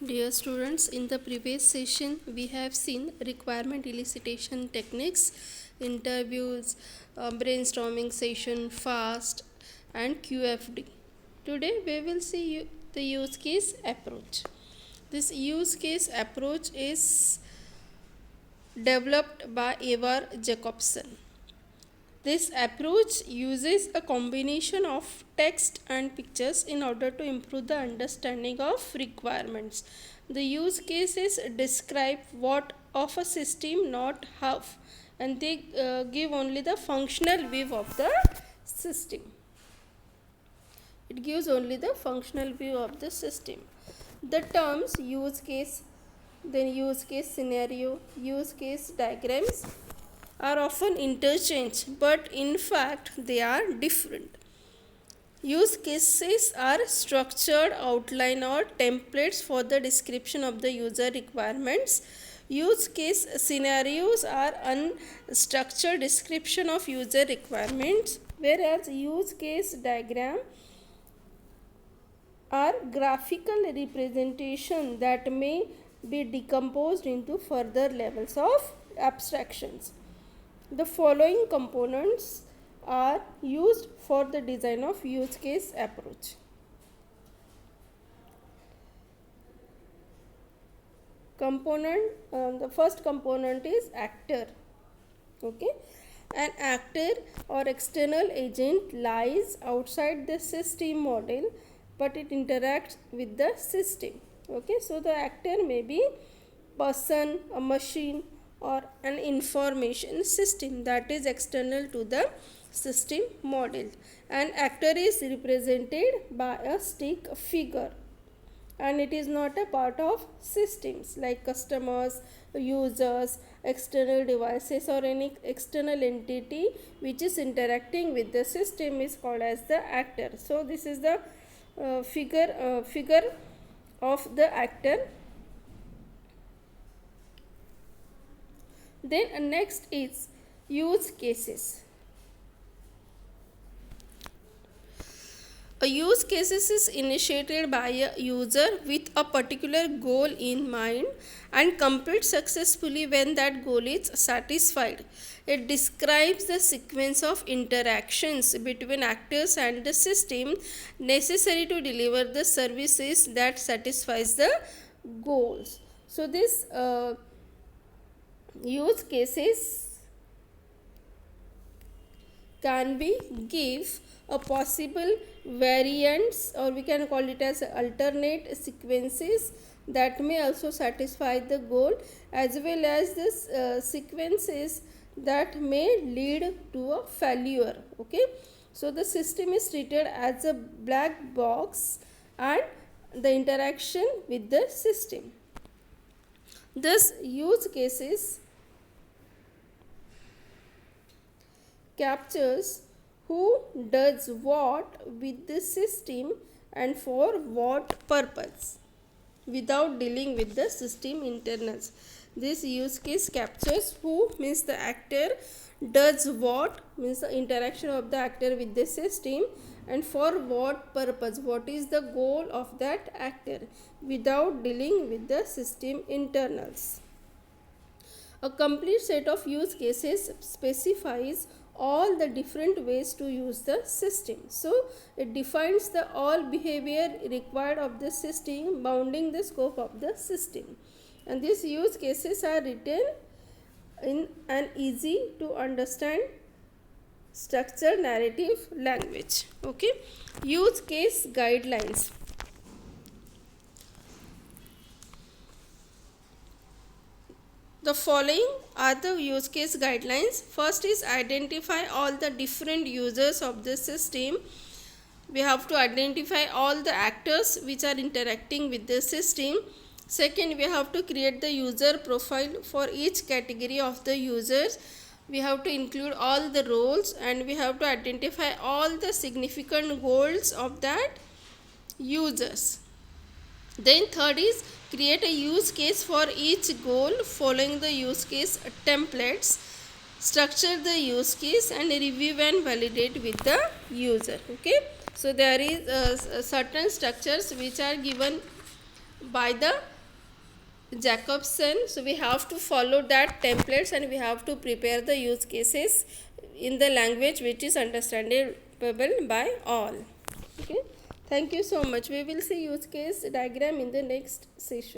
Dear students, in the previous session we have seen requirement elicitation techniques, interviews, brainstorming session, FAST and QFD. Today we will see the use case approach. This use case approach is developed by Ivar Jacobson. This approach uses a combination of text and pictures in order to improve the understanding of requirements. The use cases describe what of a system, not how, and they give only the functional view of the system. It gives only the functional view of the system. The terms use case, then use case scenario, use case diagrams are often interchanged, but in fact they are different. Use cases are structured outline or templates for the description of the user requirements. Use case scenarios are unstructured description of user requirements, whereas use case diagram are graphical representation that may be decomposed into further levels of abstractions. The following components are used for the design of use case approach. The first component is actor. Okay, an actor or external agent lies outside the system model, but it interacts with the system. Okay, so the actor may be person, a machine, or an information system that is external to the system model. An actor is represented by a stick figure and it is not a part of systems like customers, users, external devices, or any external entity which is interacting with the system is called as the actor. So this is the figure of the actor. Then next is use cases. A use cases is initiated by a user with a particular goal in mind and completes successfully when that goal is satisfied. It describes the sequence of interactions between actors and the system necessary to deliver the services that satisfies the goals. So this use cases can be give a possible variants, or we can call it as alternate sequences that may also satisfy the goal, as well as this sequences that may lead to a failure. Okay, so the system is treated as a black box and the interaction with the system. Thus use cases captures who does what with the system and for what purpose without dealing with the system internals. This use case captures who means the actor, does what means the interaction of the actor with the system, and for what purpose, what is the goal of that actor without dealing with the system internals. A complete set of use cases specifies all the different ways to use the system. So it defines the all behavior required of the system, bounding the scope of the system. And these use cases are written in an easy to understand structured narrative language. Okay, use case guidelines. The following are the use case guidelines. First is identify all the different users of the system. We have to identify all the actors which are interacting with the system. Second, we have to create the user profile for each category of the users. We have to include all the roles and we have to identify all the significant goals of that users. Then third is create a use case for each goal following the use case templates. Structure the use case and review and validate with the user. Okay, so there is certain structures which are given by the Jacobson. So we have to follow that templates and we have to prepare the use cases in the language which is understandable by all. Okay. Thank you so much. We will see use case diagram in the next session.